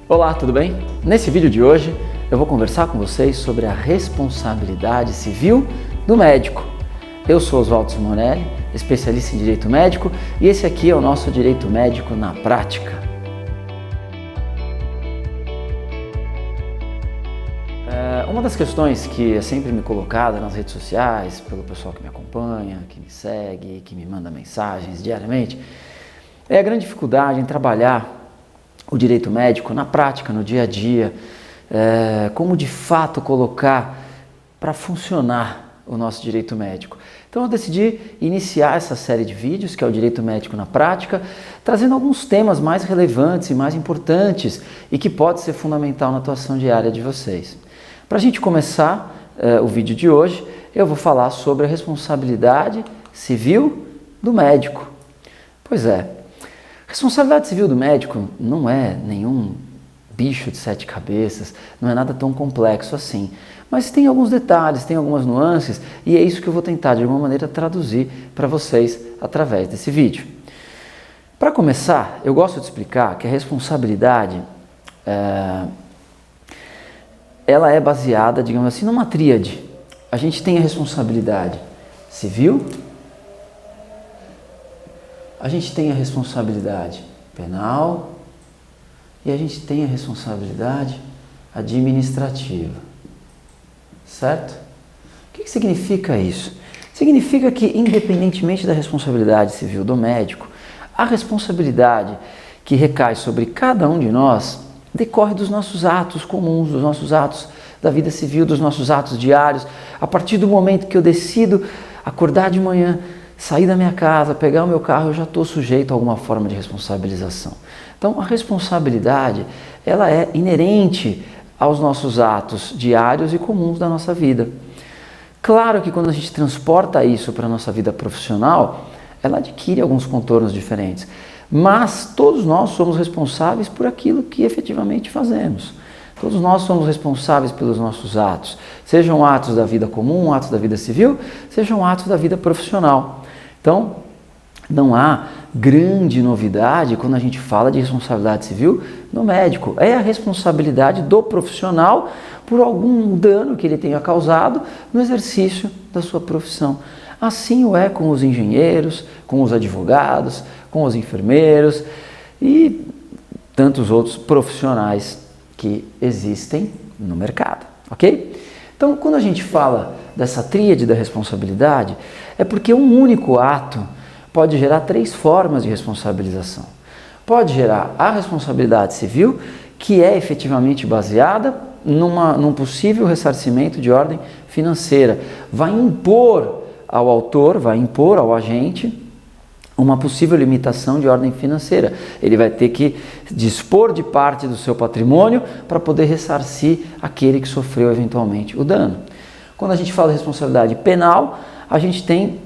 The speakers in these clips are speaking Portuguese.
Olá, tudo bem? Nesse vídeo de hoje eu vou conversar com vocês sobre a responsabilidade civil do médico. Eu sou Oswaldo Simonelli, especialista em Direito Médico, e esse aqui é o nosso Direito Médico na Prática. Uma das questões que é sempre me colocada nas redes sociais, pelo pessoal que me acompanha, que me segue, que me manda mensagens diariamente, é a grande dificuldade em trabalhar o direito médico na prática, no dia a dia, como de fato colocar para funcionar o nosso direito médico. Então eu decidi iniciar essa série de vídeos, que é o Direito Médico na Prática, trazendo alguns temas mais relevantes e mais importantes e que pode ser fundamental na atuação diária de vocês. Para a gente começar o vídeo de hoje, eu vou falar sobre a responsabilidade civil do médico. Pois é, responsabilidade civil do médico não é nenhum bicho de 7 cabeças, não é nada tão complexo assim. Mas tem alguns detalhes, tem algumas nuances e é isso que eu vou tentar de alguma maneira traduzir para vocês através desse vídeo. Para começar, eu gosto de explicar que a responsabilidade ela é baseada, digamos assim, numa tríade. A gente tem a responsabilidade civil, a gente tem a responsabilidade penal e a gente tem a responsabilidade administrativa, certo? O que significa isso? Significa que, independentemente da responsabilidade civil do médico, a responsabilidade que recai sobre cada um de nós decorre dos nossos atos comuns, dos nossos atos da vida civil, dos nossos atos diários. A partir do momento que eu decido acordar de manhã, sair da minha casa, pegar o meu carro, eu já estou sujeito a alguma forma de responsabilização. Então, a responsabilidade, ela é inerente aos nossos atos diários e comuns da nossa vida. Claro que quando a gente transporta isso para a nossa vida profissional, ela adquire alguns contornos diferentes. Mas todos nós somos responsáveis por aquilo que efetivamente fazemos. Todos nós somos responsáveis pelos nossos atos, sejam atos da vida comum, atos da vida civil, sejam atos da vida profissional. Então, não há grande novidade quando a gente fala de responsabilidade civil no médico. É a responsabilidade do profissional por algum dano que ele tenha causado no exercício da sua profissão. Assim o é com os engenheiros, com os advogados, com os enfermeiros e tantos outros profissionais que existem no mercado, ok? Então, quando a gente fala dessa tríade da responsabilidade, é porque um único ato pode gerar 3 formas de responsabilização. Pode gerar a responsabilidade civil, que é efetivamente baseada num possível ressarcimento de ordem financeira. Vai impor ao autor, vai impor ao agente uma possível limitação de ordem financeira. Ele vai ter que dispor de parte do seu patrimônio para poder ressarcir aquele que sofreu eventualmente o dano. Quando a gente fala de responsabilidade penal, a gente tem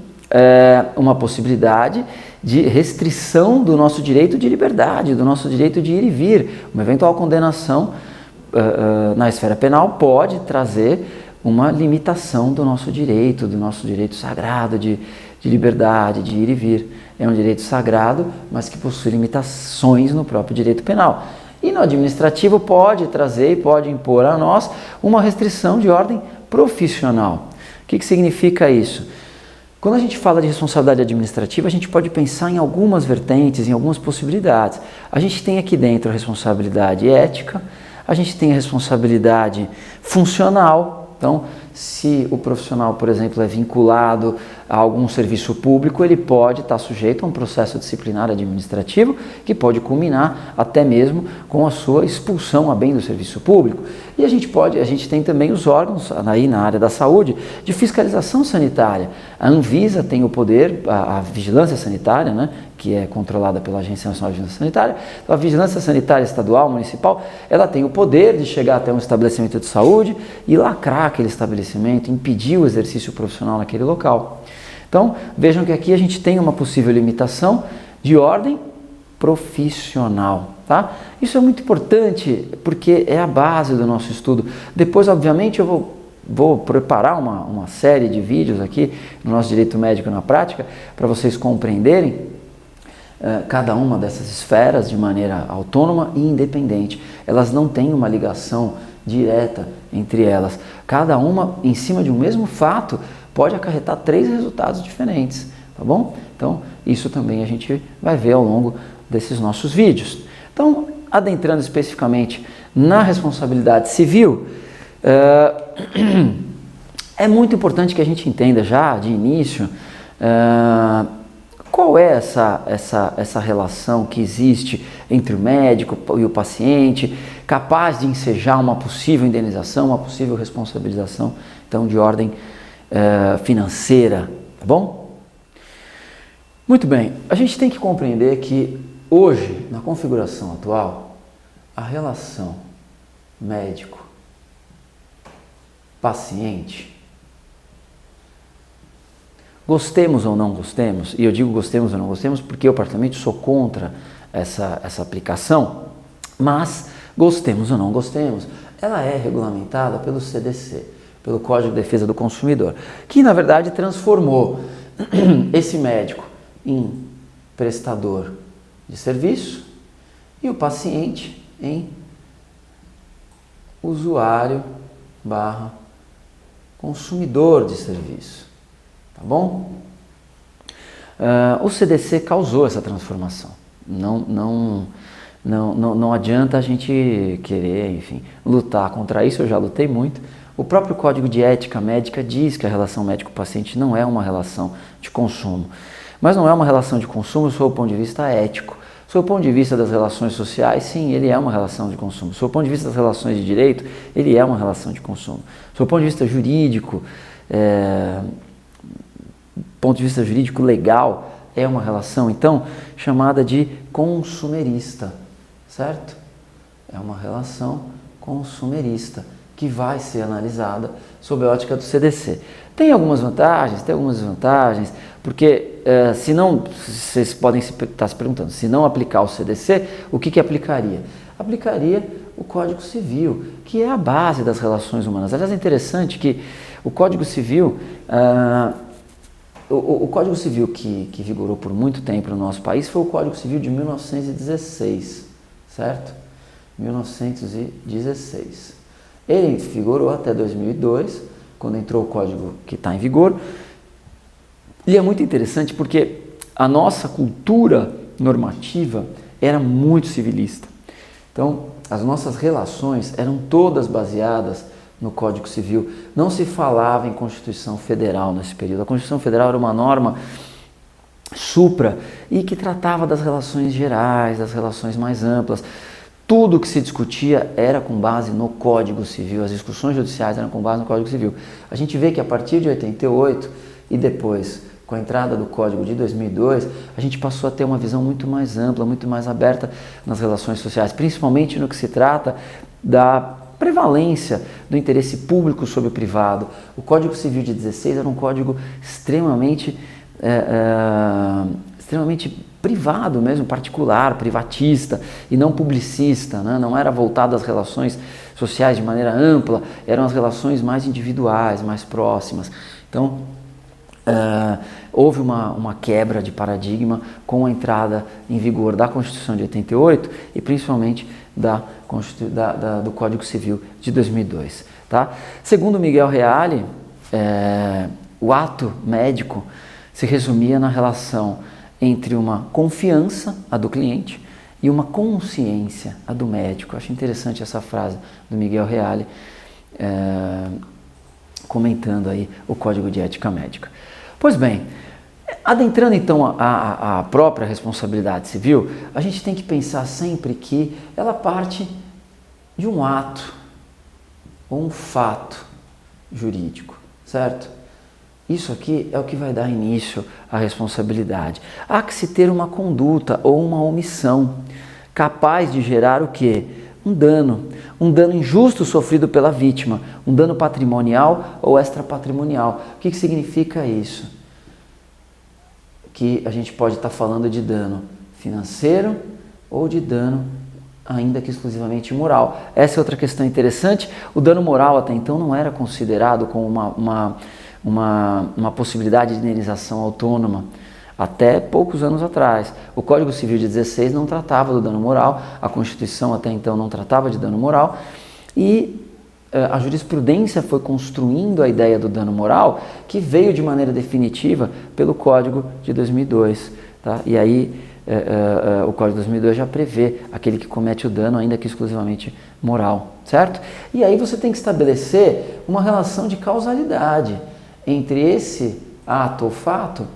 uma possibilidade de restrição do nosso direito de liberdade, do nosso direito de ir e vir. Uma eventual condenação na esfera penal pode trazer uma limitação do nosso direito sagrado de liberdade, de ir e vir. É um direito sagrado, mas que possui limitações no próprio direito penal. E no administrativo pode trazer e pode impor a nós uma restrição de ordem profissional. O que significa isso? Quando a gente fala de responsabilidade administrativa, a gente pode pensar em algumas vertentes, em algumas possibilidades. A gente tem aqui dentro a responsabilidade ética, a gente tem a responsabilidade funcional. Então, se o profissional, por exemplo, é vinculado a algum serviço público, ele pode estar sujeito a um processo disciplinar administrativo que pode culminar até mesmo com a sua expulsão a bem do serviço público. E a gente tem também os órgãos aí na área da saúde de fiscalização sanitária. A Anvisa tem o poder, a vigilância sanitária, né, que é controlada pela Agência Nacional de Vigilância Sanitária. Então, a vigilância sanitária estadual, municipal, ela tem o poder de chegar até um estabelecimento de saúde e lacrar aquele estabelecimento, impedir o exercício profissional naquele local. Então, vejam que aqui a gente tem uma possível limitação de ordem profissional, tá? Isso é muito importante porque é a base do nosso estudo. Depois, obviamente, eu vou preparar uma série de vídeos aqui no nosso Direito Médico na Prática para vocês compreenderem cada uma dessas esferas de maneira autônoma e independente. Elas não têm uma ligação direta entre elas. Cada uma, em cima de um mesmo fato, pode acarretar 3 resultados diferentes, tá bom? Então, isso também a gente vai ver ao longo desses nossos vídeos. Então, adentrando especificamente na responsabilidade civil, é muito importante que a gente entenda já de início qual é essa relação que existe entre o médico e o paciente, capaz de ensejar uma possível indenização, uma possível responsabilização, então de ordem financeira, tá bom? Muito bem, a gente tem que compreender que hoje, na configuração atual, a relação médico-paciente, gostemos ou não gostemos, e eu digo gostemos ou não gostemos porque eu particularmente sou contra essa aplicação, mas gostemos ou não gostemos, ela é regulamentada pelo CDC, pelo Código de Defesa do Consumidor, que na verdade transformou esse médico em prestador de serviço e o paciente em usuário / consumidor de serviço. Tá bom? O CDC causou essa transformação. Não adianta a gente querer, enfim, lutar contra isso. Eu já lutei muito. O próprio Código de Ética Médica diz que a relação médico-paciente não é uma relação de consumo. Mas não é uma relação de consumo sob o ponto de vista ético. Sob o ponto de vista das relações sociais, sim, ele é uma relação de consumo. Sob o ponto de vista das relações de direito, ele é uma relação de consumo. Sob o ponto de vista jurídico, legal, é uma relação, então, chamada de consumerista, certo? É uma relação consumerista que vai ser analisada sob a ótica do CDC. Tem algumas vantagens, tem algumas desvantagens, porque se não, vocês podem estar se perguntando, se não aplicar o CDC, o que aplicaria? Aplicaria o Código Civil, que é a base das relações humanas. Aliás, é interessante que o Código Civil... O Código Civil que vigorou por muito tempo no nosso país foi o Código Civil de 1916, certo? 1916. Ele vigorou até 2002, quando entrou o código que está em vigor. E é muito interessante porque a nossa cultura normativa era muito civilista. Então, as nossas relações eram todas baseadas no Código Civil. Não se falava em Constituição Federal nesse período. A Constituição Federal era uma norma supra e que tratava das relações gerais, das relações mais amplas. Tudo que se discutia era com base no Código Civil, as discussões judiciais eram com base no Código Civil. A gente vê que a partir de 88 e depois, com a entrada do Código de 2002, a gente passou a ter uma visão muito mais ampla, muito mais aberta nas relações sociais, principalmente no que se trata da prevalência do interesse público sobre o privado. O Código Civil de 16 era um código extremamente privado mesmo, particular, privatista e não publicista, né? Não era voltado às relações sociais de maneira ampla, eram as relações mais individuais, mais próximas. Então, houve uma quebra segundo com a entrada em vigor da Constituição de 88 e principalmente do Código Civil de 2002. Tá? Segundo Miguel Reale, o ato médico se resumia na relação entre uma confiança, a do cliente, e uma consciência, a do médico. Eu acho interessante essa frase do Miguel Reale, comentando aí o Código de Ética Médica. Pois bem, adentrando então a própria responsabilidade civil, a gente tem que pensar sempre que ela parte de um ato ou um fato jurídico, certo? Isso aqui é o que vai dar início à responsabilidade. Há que se ter uma conduta ou uma omissão capaz de gerar o quê? Um dano injusto sofrido pela vítima, um dano patrimonial ou extrapatrimonial. O que significa isso? Que a gente pode estar falando de dano financeiro ou de dano ainda que exclusivamente moral. Essa é outra questão interessante. O dano moral até então não era considerado como uma possibilidade de indenização autônoma. até poucos anos atrás. O Código Civil de 16 não tratava do dano moral, a Constituição até então não tratava de dano moral, e a jurisprudência foi construindo a ideia do dano moral, que veio de maneira definitiva pelo Código de 2002. Tá? E aí o Código de 2002 já prevê aquele que comete o dano, ainda que exclusivamente moral, certo? E aí você tem que estabelecer uma relação de causalidade entre esse ato ou fato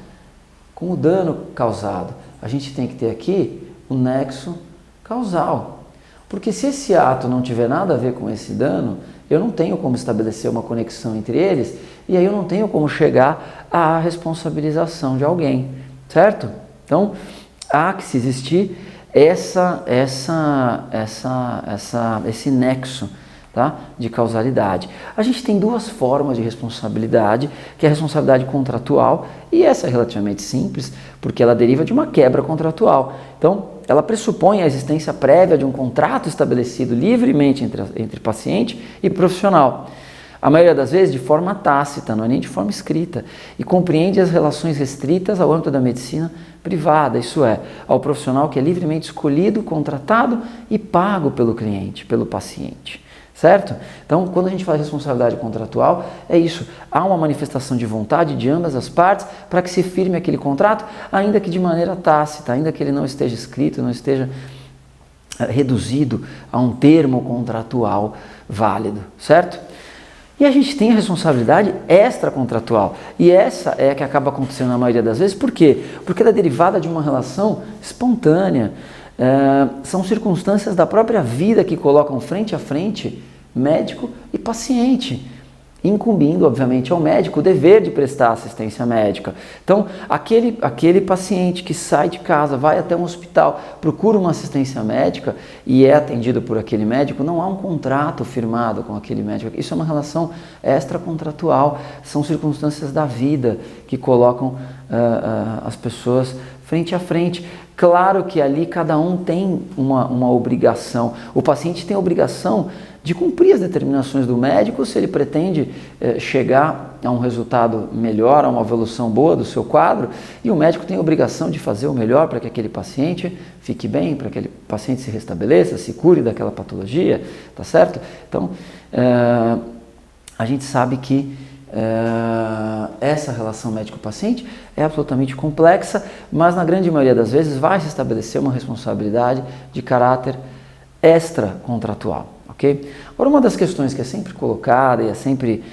com o dano causado. A gente tem que ter aqui o nexo causal. Porque se esse ato não tiver nada a ver com esse dano, eu não tenho como estabelecer uma conexão entre eles e aí eu não tenho como chegar à responsabilização de alguém, certo? Então, há que se existir esse nexo, tá, de causalidade. A gente tem duas formas de responsabilidade, que é a responsabilidade contratual, e essa é relativamente simples, porque ela deriva de uma quebra contratual. Então, ela pressupõe a existência prévia de um contrato estabelecido livremente entre paciente e profissional. A maioria das vezes de forma tácita, não é nem de forma escrita, e compreende as relações restritas ao âmbito da medicina privada, isso é, ao profissional que é livremente escolhido, contratado e pago pelo cliente, pelo paciente. Certo? Então, quando a gente fala de responsabilidade contratual, é isso. Há uma manifestação de vontade de ambas as partes para que se firme aquele contrato, ainda que de maneira tácita, ainda que ele não esteja escrito, não esteja reduzido a um termo contratual válido, certo? E a gente tem a responsabilidade extracontratual. E essa é a que acaba acontecendo na maioria das vezes. Por quê? Porque ela é derivada de uma relação espontânea. São circunstâncias da própria vida que colocam frente a frente médico e paciente, incumbindo, obviamente, ao médico o dever de prestar assistência médica. Então, aquele paciente que sai de casa, vai até um hospital, procura uma assistência médica e é atendido por aquele médico, não há um contrato firmado com aquele médico. Isso é uma relação extracontratual, são circunstâncias da vida que colocam as pessoas frente a frente. Claro que ali cada um tem uma obrigação. O paciente tem a obrigação de cumprir as determinações do médico se ele pretende chegar a um resultado melhor, a uma evolução boa do seu quadro, e o médico tem a obrigação de fazer o melhor para que aquele paciente fique bem, para que aquele paciente se restabeleça, se cure daquela patologia, tá certo? Então, a gente sabe que essa relação médico-paciente é absolutamente complexa, mas na grande maioria das vezes vai se estabelecer uma responsabilidade de caráter extracontratual, ok? Agora, uma das questões que é sempre colocada e é sempre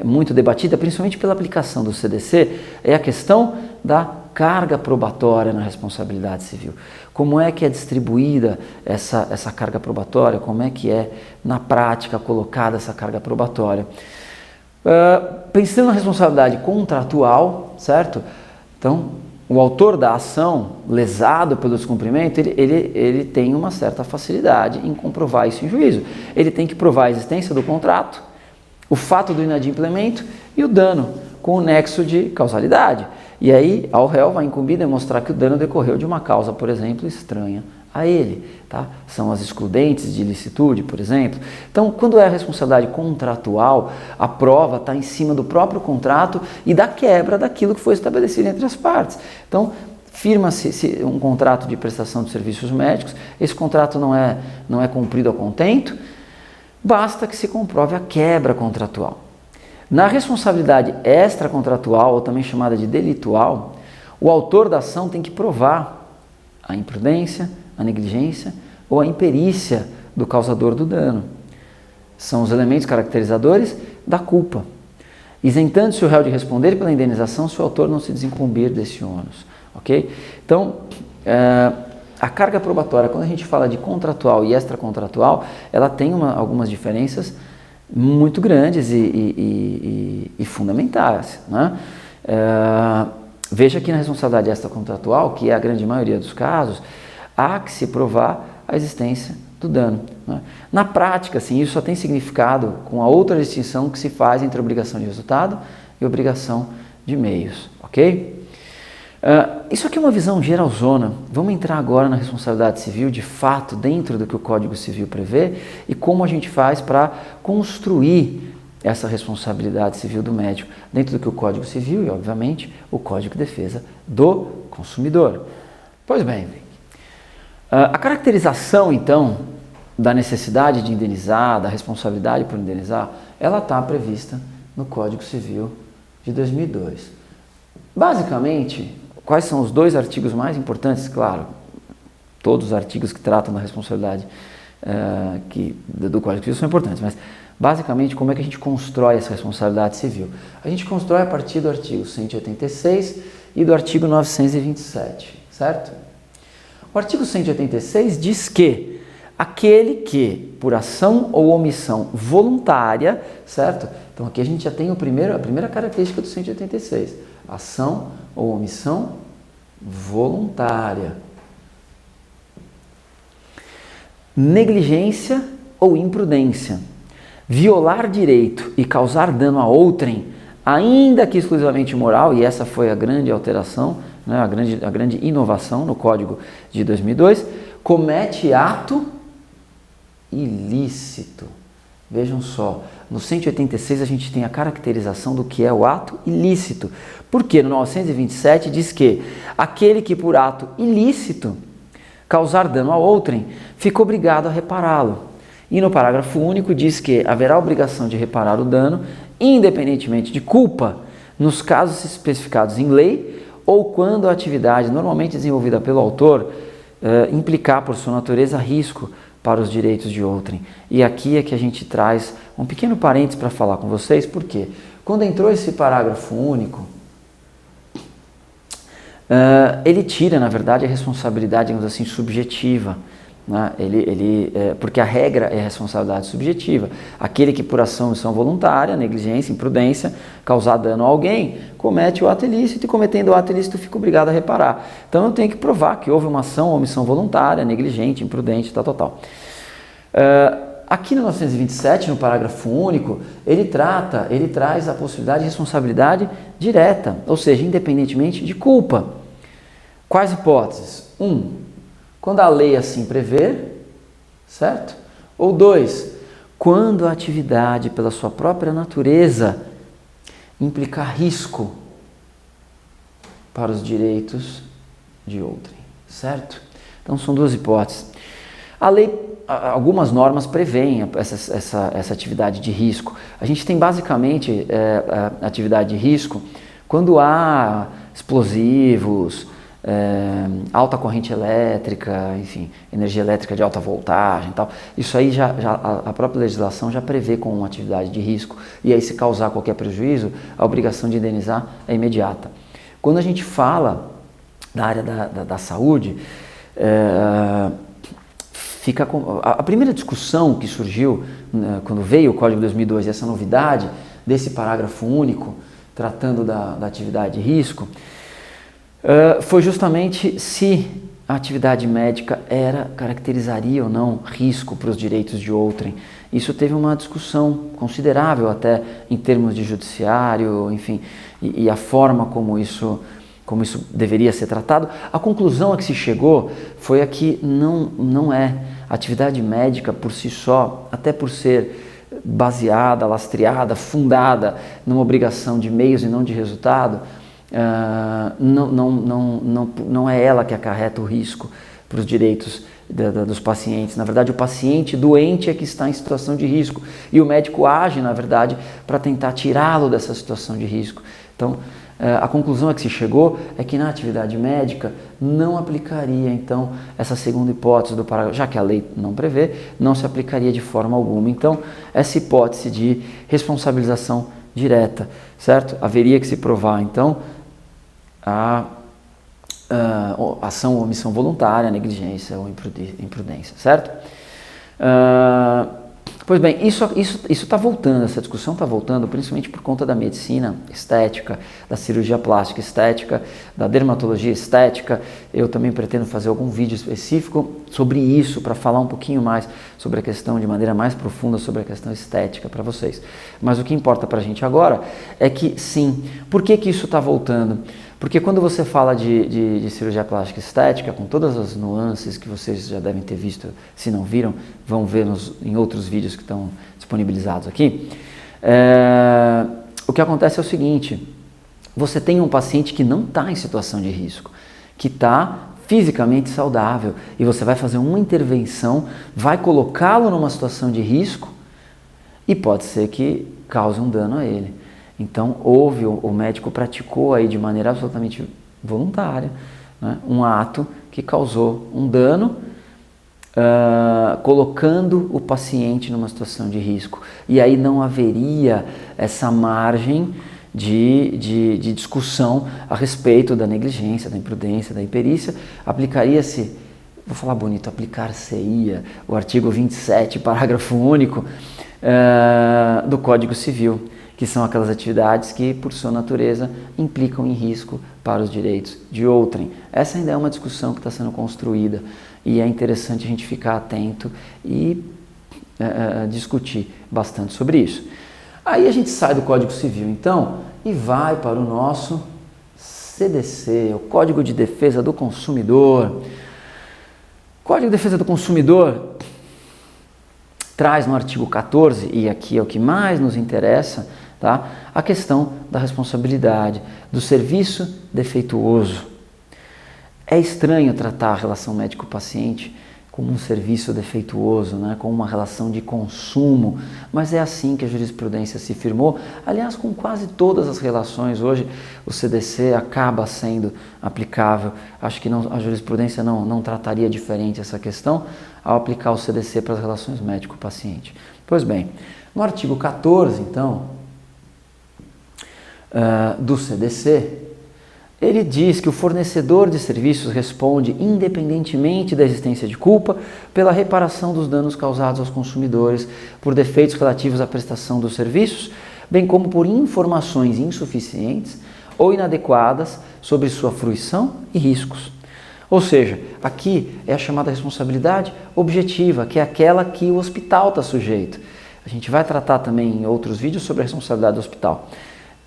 muito debatida, principalmente pela aplicação do CDC, é a questão da carga probatória na responsabilidade civil. Como é que é distribuída essa carga probatória? Como é que é, na prática, colocada essa carga probatória? Pensando na responsabilidade contratual, certo? Então, o autor da ação, lesado pelo descumprimento, ele tem uma certa facilidade em comprovar isso em juízo. Ele tem que provar a existência do contrato, o fato do inadimplemento e o dano, com o nexo de causalidade. E aí, ao réu vai incumbir demonstrar que o dano decorreu de uma causa, por exemplo, estranha a ele, tá? São as excludentes de ilicitude, por exemplo. Então, quando é a responsabilidade contratual, a prova está em cima do próprio contrato e da quebra daquilo que foi estabelecido entre as partes. Então, firma-se um contrato de prestação de serviços médicos, esse contrato não é cumprido a contento, basta que se comprove a quebra contratual. Na responsabilidade extracontratual, ou também chamada de delitual, o autor da ação tem que provar a imprudência, a negligência ou a imperícia do causador do dano. São os elementos caracterizadores da culpa, isentando-se o réu de responder pela indenização se o autor não se desincumbir desse ônus. Ok? Então, a carga probatória, quando a gente fala de contratual e extracontratual, ela tem algumas diferenças muito grandes e fundamentais, né? Veja que na responsabilidade extracontratual, que é a grande maioria dos casos, há que se provar a existência do dano, né? Na prática, assim, isso só tem significado com a outra distinção que se faz entre obrigação de resultado e obrigação de meios, ok? Isso aqui é uma visão geralzona. Vamos entrar agora na responsabilidade civil, de fato, dentro do que o Código Civil prevê e como a gente faz para construir essa responsabilidade civil do médico dentro do que o Código Civil e, obviamente, o Código de Defesa do Consumidor. Pois bem, a caracterização, então, da necessidade de indenizar, da responsabilidade por indenizar, ela está prevista no Código Civil de 2002. Basicamente, quais são os dois artigos mais importantes? Claro, todos os artigos que tratam da responsabilidade do Código Civil são importantes, mas basicamente como é que a gente constrói essa responsabilidade civil? A gente constrói a partir do artigo 186 e do artigo 927, certo? O artigo 186 diz que aquele que, por ação ou omissão voluntária, certo? Então aqui a gente já tem a primeira característica do 186, ação ou omissão voluntária. Negligência ou imprudência, violar direito e causar dano a outrem, ainda que exclusivamente moral, e essa foi a grande alteração, né, a grande inovação no Código de 2002, comete ato ilícito. Vejam só, no 186 a gente tem a caracterização do que é o ato ilícito, porque no 927 diz que aquele que por ato ilícito causar dano a outrem, fica obrigado a repará-lo. E no parágrafo único diz que haverá obrigação de reparar o dano, independentemente de culpa, nos casos especificados em lei ou quando a atividade normalmente desenvolvida pelo autor implicar por sua natureza risco para os direitos de outrem. E aqui é que a gente traz um pequeno parênteses para falar com vocês, porque quando entrou esse parágrafo único, ele tira, na verdade, a responsabilidade, digamos assim, subjetiva, né? Porque a regra é a responsabilidade subjetiva. Aquele que por ação e omissão voluntária, negligência, imprudência, causar dano a alguém, comete o ato ilícito e cometendo o ato ilícito fica obrigado a reparar. Então eu tenho que provar que houve uma ação ou omissão voluntária, negligente, imprudente, tal. Aqui no 927, no parágrafo único, ele traz a possibilidade de responsabilidade direta, ou seja, independentemente de culpa. Quais hipóteses? 1. Quando a lei assim prever, certo? Ou 2. Quando a atividade, pela sua própria natureza, implicar risco para os direitos de outrem, certo? Então são duas hipóteses. A lei, algumas normas prevêem essa atividade de risco. A gente tem basicamente atividade de risco quando há explosivos, alta corrente elétrica, enfim, energia elétrica de alta voltagem e tal. Isso aí a própria legislação já prevê como uma atividade de risco, e aí se causar qualquer prejuízo, a obrigação de indenizar é imediata. Quando a gente fala da área da saúde, a primeira discussão que surgiu quando veio o Código de 2002 e essa novidade desse parágrafo único tratando da atividade de risco, foi justamente se a atividade médica caracterizaria ou não risco para os direitos de outrem. Isso teve uma discussão considerável até em termos de judiciário, enfim, e a forma como isso deveria ser tratado. A conclusão a que se chegou foi a que não é atividade médica por si só, até por ser baseada, lastreada, fundada numa obrigação de meios e não de resultado, não é ela que acarreta o risco para os direitos dos pacientes. Na verdade, o paciente doente é que está em situação de risco e o médico age, na verdade, para tentar tirá-lo dessa situação de risco. Então, a conclusão a que se chegou é que na atividade médica não aplicaria, então, essa segunda hipótese do parágrafo, já que a lei não prevê, não se aplicaria de forma alguma. Então, essa hipótese de responsabilização direta, certo? Haveria que se provar, então, a ação ou omissão voluntária, negligência ou imprudência, certo? Pois bem, isso está voltando, essa discussão está voltando principalmente por conta da medicina estética, da cirurgia plástica estética, da dermatologia estética. Eu também pretendo fazer algum vídeo específico sobre isso, para falar um pouquinho mais sobre a questão, de maneira mais profunda, sobre a questão estética para vocês. Mas o que importa para a gente agora é que, sim, por que isso está voltando? Porque quando você fala de cirurgia plástica estética, com todas as nuances que vocês já devem ter visto, se não viram, vão ver em outros vídeos que estão disponibilizados aqui, O que acontece é o seguinte, você tem um paciente que não está em situação de risco, que está fisicamente saudável, e você vai fazer uma intervenção, vai colocá-lo numa situação de risco e pode ser que cause um dano a ele. Então, o médico praticou aí de maneira absolutamente voluntária, né, um ato que causou um dano, colocando o paciente numa situação de risco. E aí não haveria essa margem de discussão a respeito da negligência, da imprudência, da imperícia. Aplicaria-se, vou falar bonito, aplicar-se-ia o artigo 27, parágrafo único do Código Civil, que são aquelas atividades que, por sua natureza, implicam em risco para os direitos de outrem. Essa ainda é uma discussão que está sendo construída e é interessante a gente ficar atento e discutir bastante sobre isso. Aí a gente sai do Código Civil, então, e vai para o nosso CDC, o Código de Defesa do Consumidor. O Código de Defesa do Consumidor traz no artigo 14, e aqui é o que mais nos interessa, tá? A questão da responsabilidade, do serviço defeituoso. É estranho tratar a relação médico-paciente como um serviço defeituoso, né? Como uma relação de consumo, mas é assim que a jurisprudência se firmou. Aliás, com quase todas as relações hoje, o CDC acaba sendo aplicável. Acho que a jurisprudência não trataria diferente essa questão ao aplicar o CDC para as relações médico-paciente. Pois bem, no artigo 14, então, do CDC, ele diz que o fornecedor de serviços responde, independentemente da existência de culpa, pela reparação dos danos causados aos consumidores por defeitos relativos à prestação dos serviços, bem como por informações insuficientes ou inadequadas sobre sua fruição e riscos. Ou seja, aqui é a chamada responsabilidade objetiva, que é aquela que o hospital está sujeito. A gente vai tratar também em outros vídeos sobre a responsabilidade do hospital.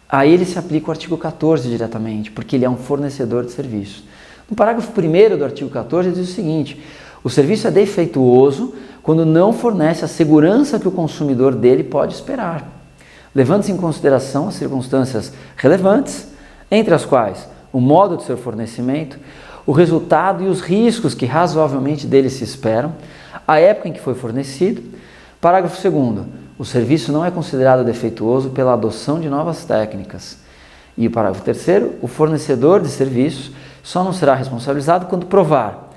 A ele se aplica o artigo 14 diretamente, porque ele é um fornecedor de serviços. No parágrafo 1º do artigo 14 diz o seguinte: o serviço é defeituoso quando não fornece a segurança que o consumidor dele pode esperar, levando-se em consideração as circunstâncias relevantes, entre as quais o modo de seu fornecimento, o resultado e os riscos que razoavelmente dele se esperam, a época em que foi fornecido. Parágrafo 2º. O serviço não é considerado defeituoso pela adoção de novas técnicas. E o parágrafo 3º, o fornecedor de serviços só não será responsabilizado quando provar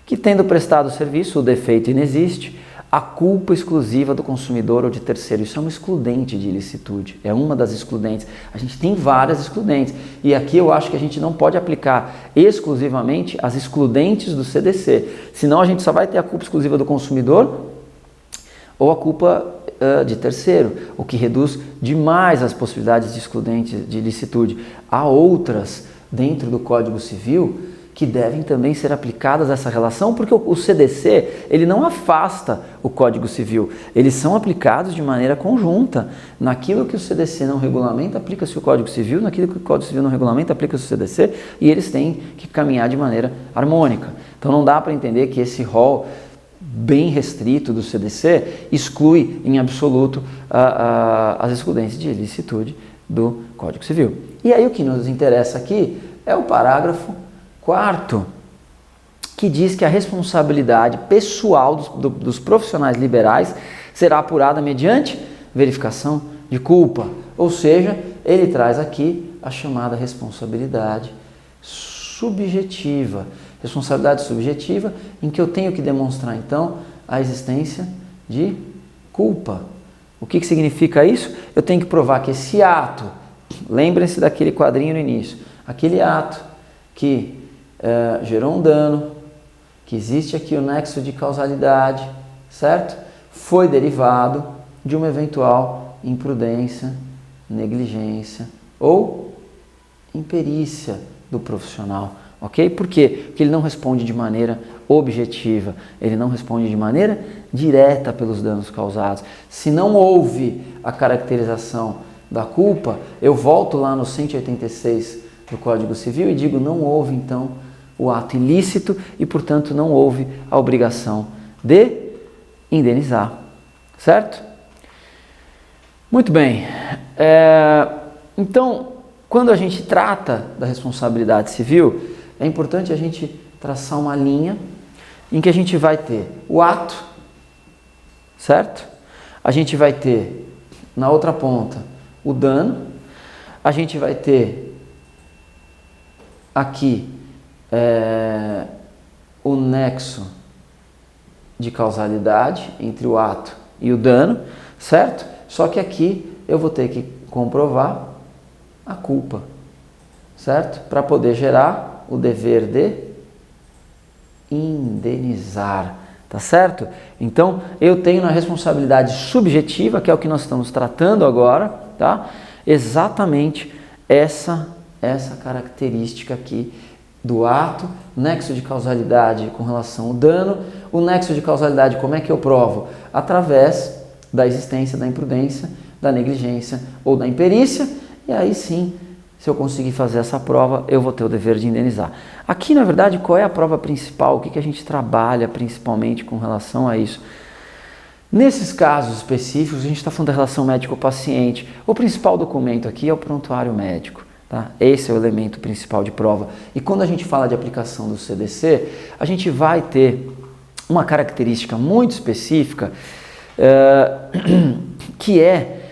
que, tendo prestado o serviço, o defeito inexiste, a culpa exclusiva do consumidor ou de terceiro. Isso é uma excludente de ilicitude, é uma das excludentes. A gente tem várias excludentes e aqui eu acho que a gente não pode aplicar exclusivamente as excludentes do CDC, senão a gente só vai ter a culpa exclusiva do consumidor ou a culpa de terceiro, o que reduz demais as possibilidades de excludente de ilicitude. Há outras dentro do Código Civil que devem também ser aplicadas a essa relação, porque o CDC ele não afasta o Código Civil, eles são aplicados de maneira conjunta. Naquilo que o CDC não regulamenta, aplica-se o Código Civil, naquilo que o Código Civil não regulamenta, aplica-se o CDC, e eles têm que caminhar de maneira harmônica. Então não dá para entender que esse rol bem restrito do CDC exclui em absoluto as excludentes de ilicitude do Código Civil. E aí o que nos interessa aqui é o parágrafo 4º, que diz que a responsabilidade pessoal dos profissionais liberais será apurada mediante verificação de culpa. Ou seja, ele traz aqui a chamada responsabilidade subjetiva. Responsabilidade subjetiva em que eu tenho que demonstrar, então, a existência de culpa. O que significa isso? Eu tenho que provar que esse ato, lembrem-se daquele quadrinho no início, aquele ato que gerou um dano, que existe aqui o nexo de causalidade, certo? Foi derivado de uma eventual imprudência, negligência ou imperícia do profissional. Ok? Por quê? Porque ele não responde de maneira objetiva, ele não responde de maneira direta pelos danos causados. Se não houve a caracterização da culpa, eu volto lá no 186 do Código Civil e digo, não houve então o ato ilícito e, portanto, não houve a obrigação de indenizar, certo? Muito bem. Então, quando a gente trata da responsabilidade civil, é importante a gente traçar uma linha em que a gente vai ter o ato, certo? A gente vai ter, na outra ponta, o dano. A gente vai ter aqui o nexo de causalidade entre o ato e o dano, certo? Só que aqui eu vou ter que comprovar a culpa, certo? Para poder gerar o dever de indenizar, tá certo? Então, eu tenho na responsabilidade subjetiva, que é o que nós estamos tratando agora, tá? Exatamente essa característica aqui do ato, nexo de causalidade com relação ao dano. O nexo de causalidade, como é que eu provo? Através da existência da imprudência, da negligência ou da imperícia, e aí sim, se eu conseguir fazer essa prova, eu vou ter o dever de indenizar. Aqui, na verdade, qual é a prova principal? O que a gente trabalha principalmente com relação a isso? Nesses casos específicos, a gente está falando da relação médico-paciente. O principal documento aqui é o prontuário médico. Tá? Esse é o elemento principal de prova. E quando a gente fala de aplicação do CDC, a gente vai ter uma característica muito específica, que é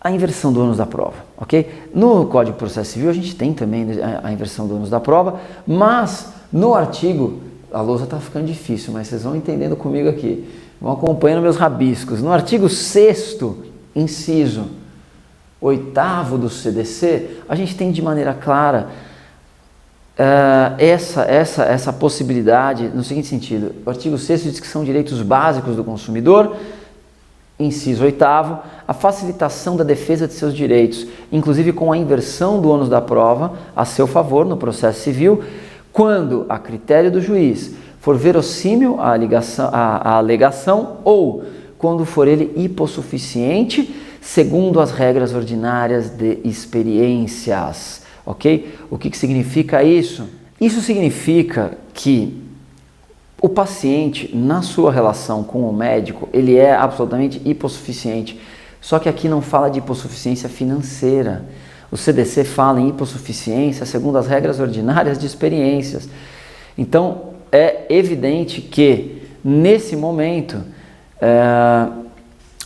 a inversão do ônus da prova, ok? No Código de Processo Civil a gente tem também a inversão do ônus da prova, mas no artigo, a lousa está ficando difícil, mas vocês vão entendendo comigo aqui, vão acompanhando meus rabiscos. No artigo 6º, inciso 8º do CDC, a gente tem de maneira clara essa possibilidade no seguinte sentido. O artigo 6º diz que são direitos básicos do consumidor. Inciso 8º, a facilitação da defesa de seus direitos, inclusive com a inversão do ônus da prova a seu favor no processo civil, quando, a critério do juiz, for verossímil a alegação ou quando for ele hipossuficiente, segundo as regras ordinárias de experiências. Ok? O que significa isso? Isso significa que o paciente, na sua relação com o médico, ele é absolutamente hipossuficiente. Só que aqui não fala de hipossuficiência financeira. O CDC fala em hipossuficiência segundo as regras ordinárias de experiências. Então, é evidente que, nesse momento,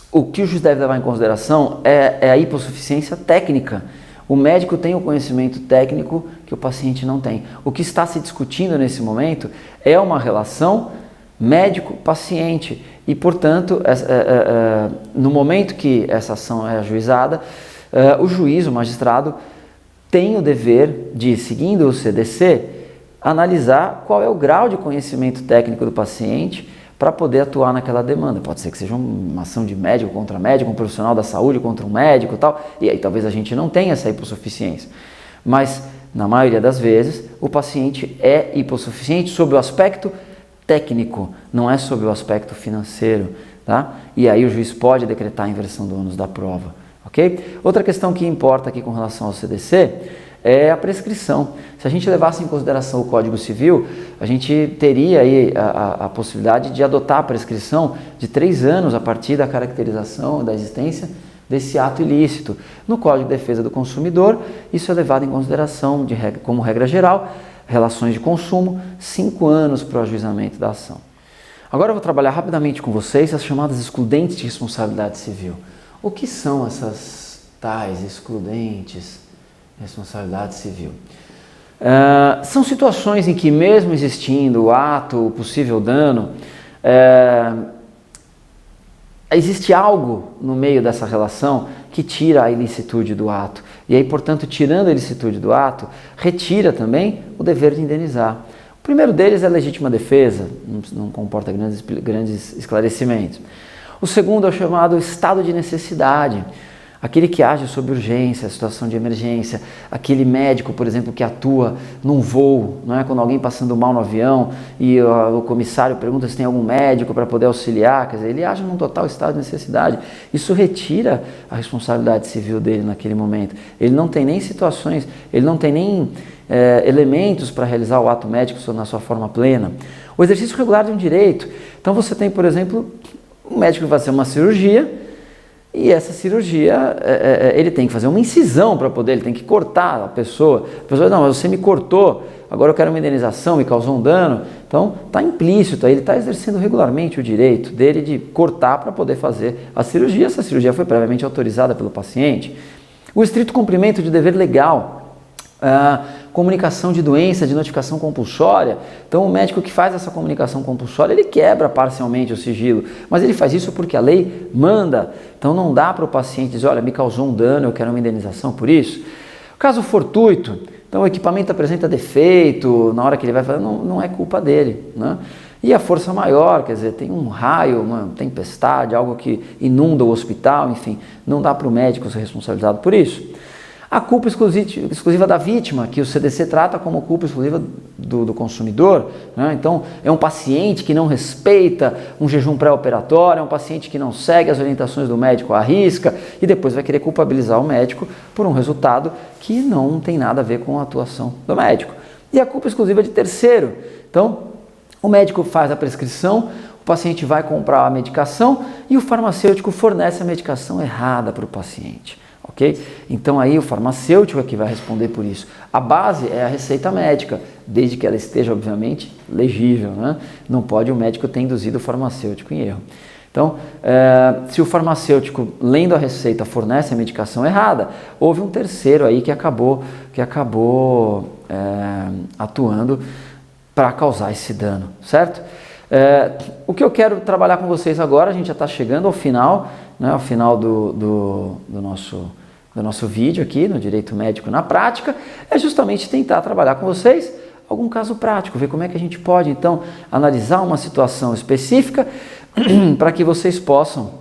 o que o juiz deve levar em consideração é a hipossuficiência técnica. O médico tem o conhecimento técnico que o paciente não tem. O que está se discutindo nesse momento é uma relação médico-paciente e, portanto, no momento que essa ação é ajuizada, o juiz, o magistrado, tem o dever de, seguindo o CDC, analisar qual é o grau de conhecimento técnico do paciente para poder atuar naquela demanda. Pode ser que seja uma ação de médico contra médico, um profissional da saúde contra um médico e tal, e aí talvez a gente não tenha essa hipossuficiência. Mas, na maioria das vezes, o paciente é hipossuficiente sob o aspecto técnico, não é sob o aspecto financeiro, tá? E aí o juiz pode decretar a inversão do ônus da prova, ok? Outra questão que importa aqui com relação ao CDC é a prescrição. Se a gente levasse em consideração o Código Civil, a gente teria aí a possibilidade de adotar a prescrição de 3 anos a partir da caracterização da existência desse ato ilícito. No Código de Defesa do Consumidor, isso é levado em consideração como regra geral, relações de consumo, 5 anos para o ajuizamento da ação. Agora eu vou trabalhar rapidamente com vocês as chamadas excludentes de responsabilidade civil. O que são essas tais excludentes de responsabilidade civil? São situações em que, mesmo existindo o ato, o possível dano, existe algo no meio dessa relação que tira a ilicitude do ato. E aí, portanto, tirando a ilicitude do ato, retira também o dever de indenizar. O primeiro deles é a legítima defesa, não comporta grandes esclarecimentos. O segundo é o chamado estado de necessidade, aquele que age sob urgência, situação de emergência, aquele médico, por exemplo, que atua num voo, não é? Quando alguém passando mal no avião e o comissário pergunta se tem algum médico para poder auxiliar, quer dizer, ele age num total estado de necessidade. Isso retira a responsabilidade civil dele naquele momento. Ele não tem nem situações, ele não tem nem elementos para realizar o ato médico na sua forma plena. O exercício regular de um direito. Então você tem, por exemplo, um médico que vai fazer uma cirurgia, E essa cirurgia, ele tem que fazer uma incisão para poder, ele tem que cortar a pessoa. A pessoa diz, não, mas você me cortou, agora eu quero uma indenização, me causou um dano. Então, está implícito, ele está exercendo regularmente o direito dele de cortar para poder fazer a cirurgia. Essa cirurgia foi previamente autorizada pelo paciente. O estrito cumprimento de dever legal, comunicação de doença, de notificação compulsória. Então, o médico que faz essa comunicação compulsória, ele quebra parcialmente o sigilo, mas ele faz isso porque a lei manda. Então, não dá para o paciente dizer, olha, me causou um dano, eu quero uma indenização por isso. Caso fortuito, então o equipamento apresenta defeito, na hora que ele vai fazer, não é culpa dele, né? E a força maior, quer dizer, tem um raio, uma tempestade, algo que inunda o hospital, enfim, não dá para o médico ser responsabilizado por isso. A culpa exclusiva da vítima, que o CDC trata como culpa exclusiva do consumidor, né? Então, é um paciente que não respeita um jejum pré-operatório, é um paciente que não segue as orientações do médico à risca e depois vai querer culpabilizar o médico por um resultado que não tem nada a ver com a atuação do médico. E a culpa exclusiva de terceiro. Então, o médico faz a prescrição, o paciente vai comprar a medicação e o farmacêutico fornece a medicação errada para o paciente. Okay? Então aí o farmacêutico é que vai responder por isso. A base é a receita médica, desde que ela esteja obviamente legível, né? Não pode o médico ter induzido o farmacêutico em erro. Então, se o farmacêutico, lendo a receita, fornece a medicação errada, houve um terceiro aí que acabou atuando para causar esse dano, certo? O que eu quero trabalhar com vocês agora, a gente já está chegando ao final, né, ao final do nosso vídeo aqui, no Direito Médico na Prática, é justamente tentar trabalhar com vocês algum caso prático, ver como é que a gente pode, então, analisar uma situação específica para que vocês possam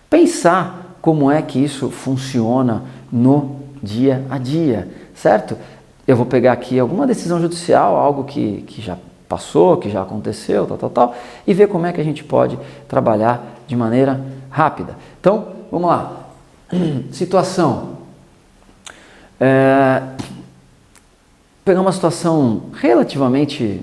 pensar como é que isso funciona no dia a dia, certo? Eu vou pegar aqui alguma decisão judicial, algo que já passou, que já aconteceu, tal, e ver como é que a gente pode trabalhar de maneira rápida. Então, vamos lá. Situação. Pegar uma situação relativamente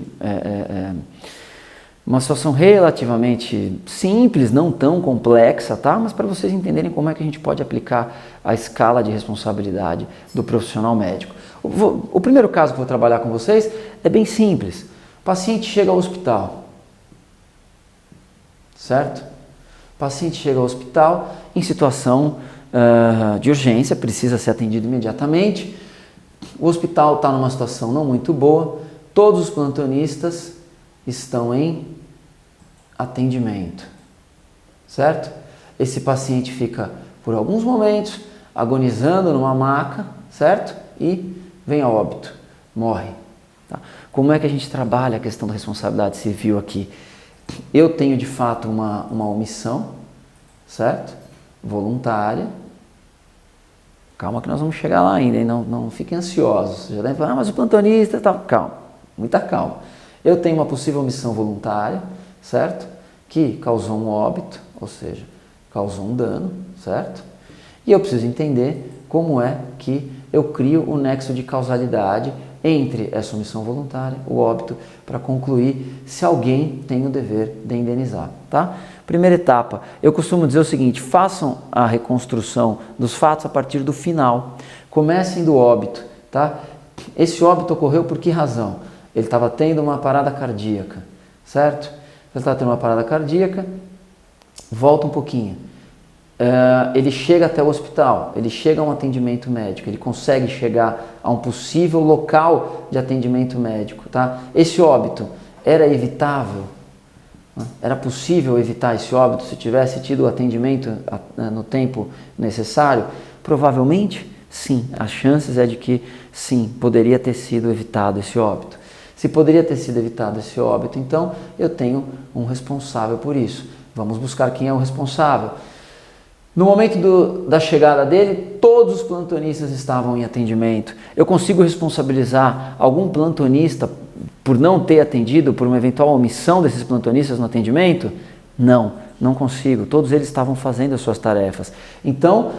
simples, não tão complexa, tá? Mas para vocês entenderem como é que a gente pode aplicar a escala de responsabilidade do profissional médico. O primeiro caso que eu vou trabalhar com vocês é bem simples. O paciente chega ao hospital, certo? O paciente chega ao hospital em situação de urgência, precisa ser atendido imediatamente. O hospital está numa situação não muito boa, todos os plantonistas estão em atendimento, certo? Esse paciente fica por alguns momentos agonizando numa maca, certo? E vem a óbito, morre. Tá? Como é que a gente trabalha a questão da responsabilidade civil aqui? Eu tenho de fato uma omissão, certo? Voluntária. Calma que nós vamos chegar lá ainda, hein? Não fiquem ansiosos. Já devem falar, mas o plantonista tal. Calma, muita calma. Eu tenho uma possível omissão voluntária, certo? Que causou um óbito, ou seja, causou um dano, certo? E eu preciso entender como é que eu crio o nexo de causalidade entre essa omissão voluntária, o óbito, para concluir se alguém tem o dever de indenizar, tá? Primeira etapa, eu costumo dizer o seguinte, façam a reconstrução dos fatos a partir do final. Comecem do óbito, tá? Esse óbito ocorreu por que razão? Ele estava tendo uma parada cardíaca, certo? Ele estava tendo uma parada cardíaca, volta um pouquinho. Ele chega até o hospital, ele chega a um atendimento médico, ele consegue chegar a um possível local de atendimento médico, tá? Esse óbito era evitável? Era possível evitar esse óbito se tivesse tido o atendimento no tempo necessário? Provavelmente, sim. As chances é de que, sim, poderia ter sido evitado esse óbito. Se poderia ter sido evitado esse óbito, então eu tenho um responsável por isso. Vamos buscar quem é o responsável. No momento da chegada dele, todos os plantonistas estavam em atendimento. Eu consigo responsabilizar algum plantonista por não ter atendido, por uma eventual omissão desses plantonistas no atendimento? Não consigo. Todos eles estavam fazendo as suas tarefas. Então,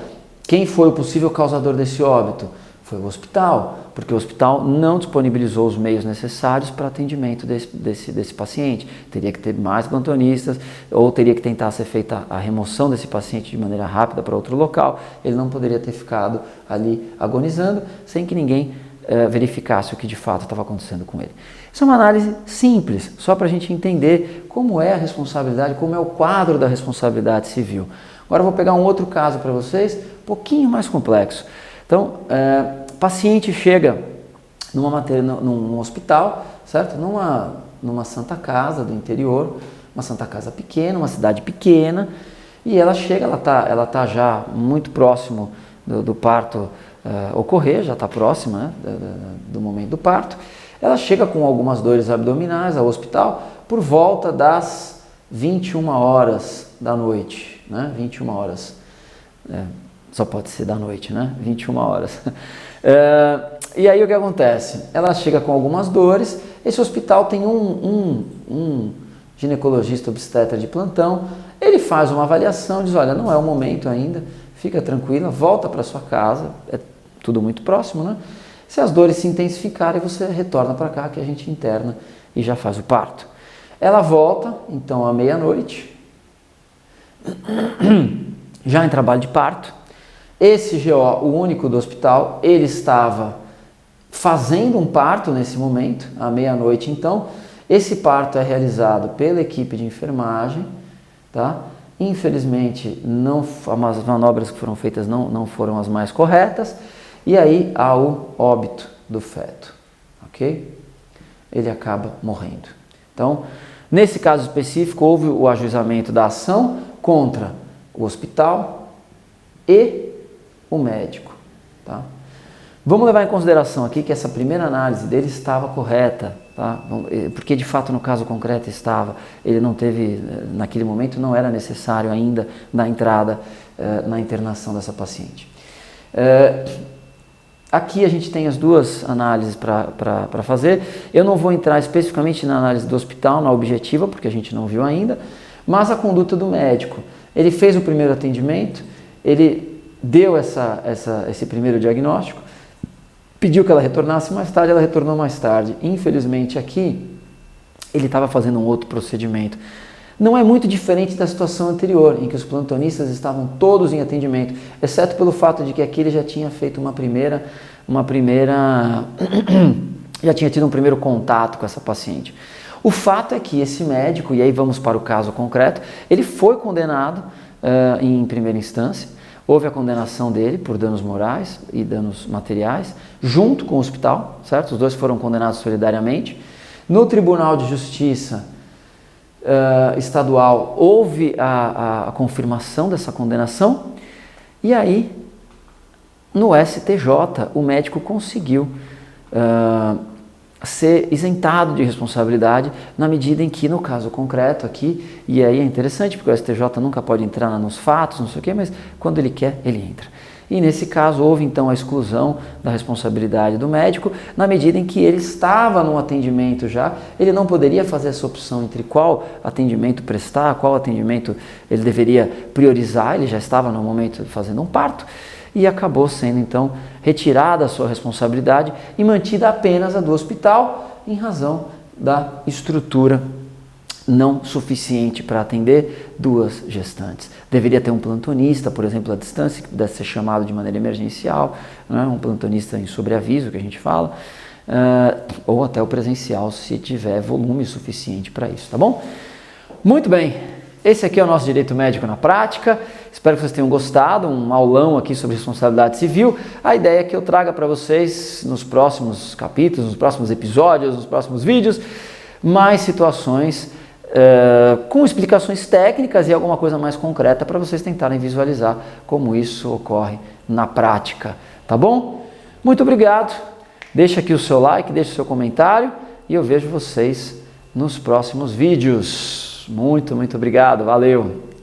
quem foi o possível causador desse óbito? Foi o hospital, porque o hospital não disponibilizou os meios necessários para atendimento desse paciente. Teria que ter mais plantonistas, ou teria que tentar ser feita a remoção desse paciente de maneira rápida para outro local. Ele não poderia ter ficado ali agonizando sem que ninguém verificasse o que de fato estava acontecendo com ele. Isso é uma análise simples, só para a gente entender como é a responsabilidade, como é o quadro da responsabilidade civil. Agora eu vou pegar um outro caso para vocês, um pouquinho mais complexo. Então, paciente chega num hospital, certo? Numa Santa Casa do interior, uma Santa Casa pequena, uma cidade pequena, e ela chega, ela tá já muito próximo do parto ocorrer, já está próxima, né, do momento do parto. Ela chega com algumas dores abdominais ao hospital por volta das 21 horas da noite, né? 21 horas, só pode ser da noite, né? 21 horas. E aí o que acontece? Ela chega com algumas dores, esse hospital tem um ginecologista obstetra de plantão, ele faz uma avaliação, diz, olha, não é o momento ainda, fica tranquila, volta para sua casa, é tudo muito próximo, né? Se as dores se intensificarem, você retorna para cá que a gente interna e já faz o parto. Ela volta, então, à meia-noite, já em trabalho de parto. Esse GO, o único do hospital, ele estava fazendo um parto nesse momento, à meia-noite, então. Esse parto é realizado pela equipe de enfermagem, tá? Infelizmente, as manobras que foram feitas não foram as mais corretas, e aí há o óbito do feto, ok? Ele acaba morrendo. Então, nesse caso específico, houve o ajuizamento da ação contra o hospital e o médico, tá? Vamos levar em consideração aqui que essa primeira análise dele estava correta, tá? Porque de fato no caso concreto estava, ele não teve, naquele momento não era necessário ainda na entrada, na internação dessa paciente. Aqui a gente tem as duas análises para fazer. Eu não vou entrar especificamente na análise do hospital, na objetiva, porque a gente não viu ainda, mas a conduta do médico. Ele fez o primeiro atendimento, ele deu esse primeiro diagnóstico, pediu que ela retornasse mais tarde, ela retornou mais tarde. Infelizmente aqui, ele estava fazendo um outro procedimento. Não é muito diferente da situação anterior, em que os plantonistas estavam todos em atendimento, exceto pelo fato de que aqui ele já tinha feito já tinha tido um primeiro contato com essa paciente. O fato é que esse médico, e aí vamos para o caso concreto, ele foi condenado em primeira instância, houve a condenação dele por danos morais e danos materiais, junto com o hospital, certo? Os dois foram condenados solidariamente. No Tribunal de Justiça estadual houve a confirmação dessa condenação, e aí no STJ o médico conseguiu ser isentado de responsabilidade na medida em que, no caso concreto aqui, e aí é interessante porque o STJ nunca pode entrar nos fatos, não sei o quê, mas quando ele quer, ele entra. E nesse caso houve então a exclusão da responsabilidade do médico, na medida em que ele estava num atendimento já, ele não poderia fazer essa opção entre qual atendimento prestar, qual atendimento ele deveria priorizar, ele já estava no momento de fazendo um parto, e acabou sendo então retirada a sua responsabilidade e mantida apenas a do hospital, em razão da estrutura não suficiente para atender duas gestantes. Deveria ter um plantonista, por exemplo, à distância, que pudesse ser chamado de maneira emergencial, né? Um plantonista em sobreaviso, que a gente fala, ou até o presencial, se tiver volume suficiente para isso, tá bom? Muito bem, esse aqui é o nosso direito médico na prática. Espero que vocês tenham gostado, um aulão aqui sobre responsabilidade civil. A ideia é que eu traga para vocês nos próximos capítulos, nos próximos episódios, nos próximos vídeos, mais situações com explicações técnicas e alguma coisa mais concreta para vocês tentarem visualizar como isso ocorre na prática, tá bom? Muito obrigado, deixa aqui o seu like, deixa o seu comentário e eu vejo vocês nos próximos vídeos. Muito obrigado, valeu!